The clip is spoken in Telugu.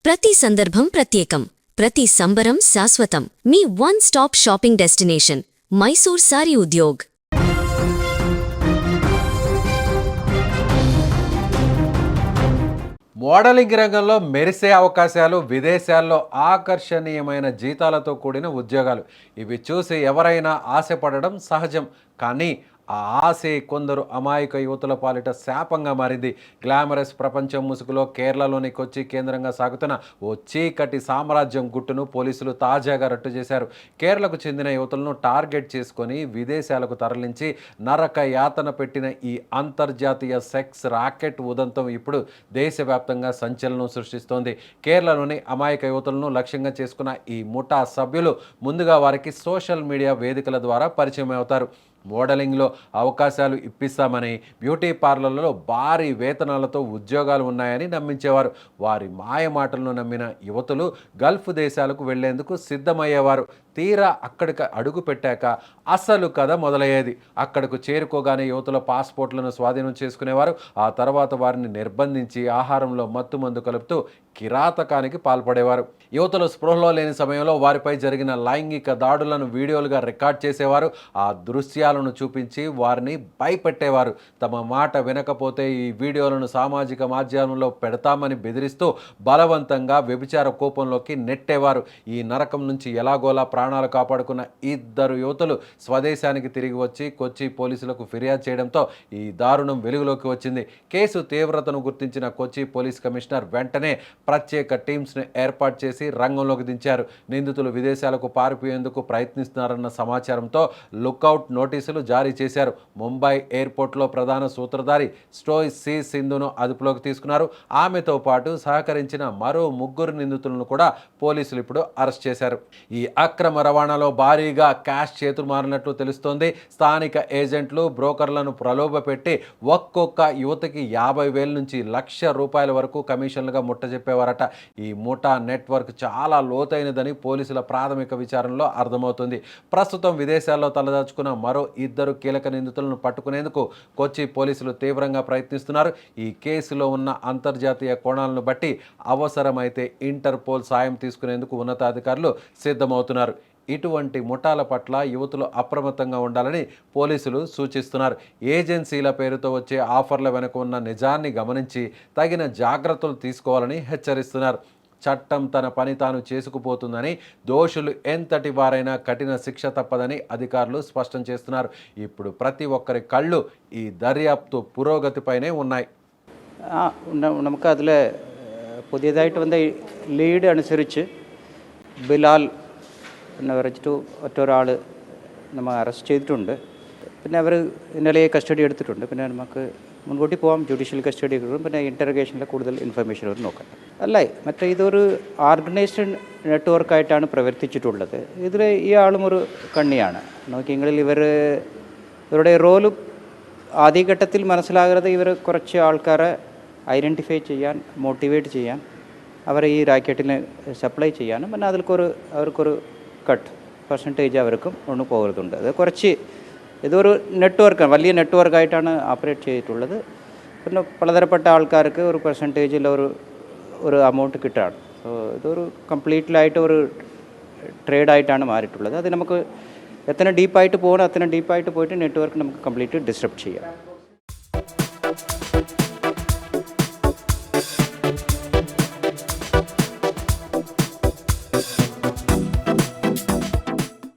ప్రతి సందర్భం ప్రత్యేకం, ప్రతి సంబరం శాశ్వతం. మీ one stop shopping destination Mysore sari Udyog. Modelling రంగంలో మెరిసే అవకాశాలు, విదేశాల్లో ఆకర్షణీయమైన జీతాలతో కూడిన ఉద్యోగాలు. ఇవి చూసి ఎవరైనా ఆశపడడం సహజం. కానీ ఆ ఆశే కొందరు అమాయక యువతుల పాలిట శాపంగా మారింది. గ్లామరస్ ప్రపంచం ముసుగులో కేరళలోని కొచ్చి కేంద్రంగా సాగుతున్న ఓ చీకటి సామ్రాజ్యం గుట్టును పోలీసులు తాజాగా రట్టు చేశారు. కేరళకు చెందిన యువతులను టార్గెట్ చేసుకొని విదేశాలకు తరలించి నరక యాతన పెట్టిన ఈ అంతర్జాతీయ సెక్స్ రాకెట్ ఉదంతం ఇప్పుడు దేశవ్యాప్తంగా సంచలనం సృష్టిస్తోంది. కేరళలోని అమాయక యువతులను లక్ష్యంగా చేసుకున్న ఈ ముఠా సభ్యులు ముందుగా వారికి సోషల్ మీడియా వేదికల ద్వారా పరిచయం అవుతారు. మోడలింగ్లో అవకాశాలు ఇప్పిస్తామని, బ్యూటీ పార్లర్లలో భారీ వేతనాలతో ఉద్యోగాలు ఉన్నాయని నమ్మించేవారు. వారి మాయ మాటలను నమ్మిన యువతులు గల్ఫ్ దేశాలకు వెళ్లేందుకు సిద్ధమయ్యేవారు. తీరా అక్కడికి అడుగు పెట్టాక అసలు కథ మొదలయ్యేది. అక్కడకు చేరుకోగానే యువతుల పాస్పోర్ట్లను స్వాధీనం చేసుకునేవారు. ఆ తర్వాత వారిని నిర్బంధించి ఆహారంలో మత్తుమందు కలుపుతూ కిరాతకానికి పాల్పడేవారు. యువతులు స్పృహలో లేని సమయంలో వారిపై జరిగిన లైంగిక దాడులను వీడియోలుగా రికార్డ్ చేసేవారు. ఆ దృశ్యాలను చూపించి వారిని భయపెట్టేవారు. తమ మాట వినకపోతే ఈ వీడియోలను సామాజిక మాధ్యమంలో పెడతామని బెదిరిస్తూ బలవంతంగా వ్యభిచార కోపంలోకి నెట్టేవారు. ఈ నరకం నుంచి ఎలాగోలా ప్రాణాలు కాపాడుకున్న ఇద్దరు యువతులు స్వదేశానికి తిరిగి వచ్చి కొచ్చి పోలీసులకు ఫిర్యాదు చేయడంతో ఈ దారుణం వెలుగులోకి వచ్చింది. కేసు తీవ్రతను గుర్తించిన కొచ్చి పోలీస్ కమిషనర్ వెంటనే ప్రత్యేక టీమ్స్ను ఏర్పాటు చేసి రంగంలోకి దించారు. నిందితులు విదేశాలకు పారిపోయేందుకు ప్రయత్నిస్తున్నారన్న సమాచారంతో లుకౌట్ నోటీసులు జారీ చేశారు. ముంబై ఎయిర్పోర్ట్లో ప్రధాన సూత్రధారి స్టోయ్ సి సింధును అదుపులోకి తీసుకున్నారు. ఆమెతో పాటు సహకరించిన మరో ముగ్గురు నిందితులను కూడా పోలీసులు ఇప్పుడు అరెస్ట్ చేశారు. ఈ అక్రమ రవాణాలో భారీగా క్యాష్ చేతులు మారినట్లు తెలుస్తోంది. స్థానిక ఏజెంట్లు, బ్రోకర్లను ప్రలోభపెట్టి ఒక్కొక్క యువతకి 50,000 నుంచి ₹1,00,000 వరకు కమిషన్లుగా ముట్టజెప్పేవారట. ఈ ముఠా నెట్వర్క్ చాలా లోతైనదని పోలీసుల ప్రాథమిక విచారణలో అర్థమవుతుంది. ప్రస్తుతం విదేశాల్లో తలదాచుకున్న మరో ఇద్దరు కీలక నిందితులను పట్టుకునేందుకు కొచ్చి పోలీసులు తీవ్రంగా ప్రయత్నిస్తున్నారు. ఈ కేసులో ఉన్న అంతర్జాతీయ కోణాలను బట్టి అవసరమైతే ఇంటర్పోల్ సాయం తీసుకునేందుకు ఉన్నతాధికారులు సిద్ధమవుతున్నారు. ఇటువంటి ముఠాల పట్ల యువతులు అప్రమత్తంగా ఉండాలని పోలీసులు సూచిస్తున్నారు. ఏజెన్సీల పేరుతో వచ్చే ఆఫర్ల వెనుక ఉన్న నిజాన్ని గమనించి తగిన జాగ్రత్తలు తీసుకోవాలని హెచ్చరిస్తున్నారు. చట్టం తన పని తాను చేసుకుపోతుందని, దోషులు ఎంతటి వారైనా కఠిన శిక్ష తప్పదని అధికారులు స్పష్టం చేస్తున్నారు. ఇప్పుడు ప్రతి ఒక్కరి కళ్ళు ఈ దర్యాప్తు పురోగతిపైనే ఉన్నాయి. നമുക്ക് അതിൽ പുതിയതായിട്ട് വന്ന ലീഡ് അനുസരിച്ച് ബിലാൽ എന്ന് പറഞ്ഞിട്ട് ഒറ്റൊരാൾ നമ്മൾ അറസ്റ്റ് ചെയ്തിട്ടുണ്ട്. പിന്നെ അവർ ഇന്നലെ കസ്റ്റഡി എടുത്തിട്ടുണ്ട്. പിന്നെ നമുക്ക് മുൻകൂട്ടി പോകാം, ജുഡീഷ്യൽ കസ്റ്റഡി കിട്ടും. പിന്നെ ഇൻ്റർഗേഷനിലെ കൂടുതൽ ഇൻഫർമേഷൻ അവർ നോക്കാം. അല്ലേ, മറ്റേ ഇതൊരു ഓർഗനൈസ്ഡ് നെറ്റ്വർക്കായിട്ടാണ് പ്രവർത്തിച്ചിട്ടുള്ളത്. ഇതിൽ ഈ ആളും ഒരു കണ്ണിയാണ്. നോക്കിയെങ്കിൽ ഇവരുടെ റോല് ആദ്യഘട്ടത്തിൽ മനസ്സിലാകാതെ ഇവർ കുറച്ച് ആൾക്കാരെ ഐഡൻറ്റിഫൈ ചെയ്യാൻ, മോട്ടിവേറ്റ് ചെയ്യാൻ, അവരെ ഈ റാക്കറ്റിന് സപ്ലൈ ചെയ്യാനും, പിന്നെ അവർക്കൊരു കട്ട് പെർസെൻറ്റേജ് അവർക്കും ഒന്ന് പോകുന്നുണ്ട്. അത് കുറച്ച് ഇതൊരു നെറ്റ്വർക്കാണ്, വലിയ നെറ്റ്വർക്കായിട്ടാണ് ഓപ്പറേറ്റ് ചെയ്തിട്ടുള്ളത്. പിന്നെ പലതരപ്പെട്ട ആൾക്കാർക്ക് ഒരു പെർസെൻറ്റേജിൽ ഒരു അമൗണ്ട് കിട്ടുകയാണ്. സോ ഇതൊരു കംപ്ലീറ്റ്ലായിട്ട് ഒരു ട്രേഡായിട്ടാണ് മാറിയിട്ടുള്ളത്. അത് നമുക്ക് എത്ര ഡീപ്പായിട്ട് പോകണം അത്ര ഡീപ്പായിട്ട് പോയിട്ട് നെറ്റ്വർക്ക് നമുക്ക് കംപ്ലീറ്റ് ഡിസ്റപ്റ്റ് ചെയ്യാം.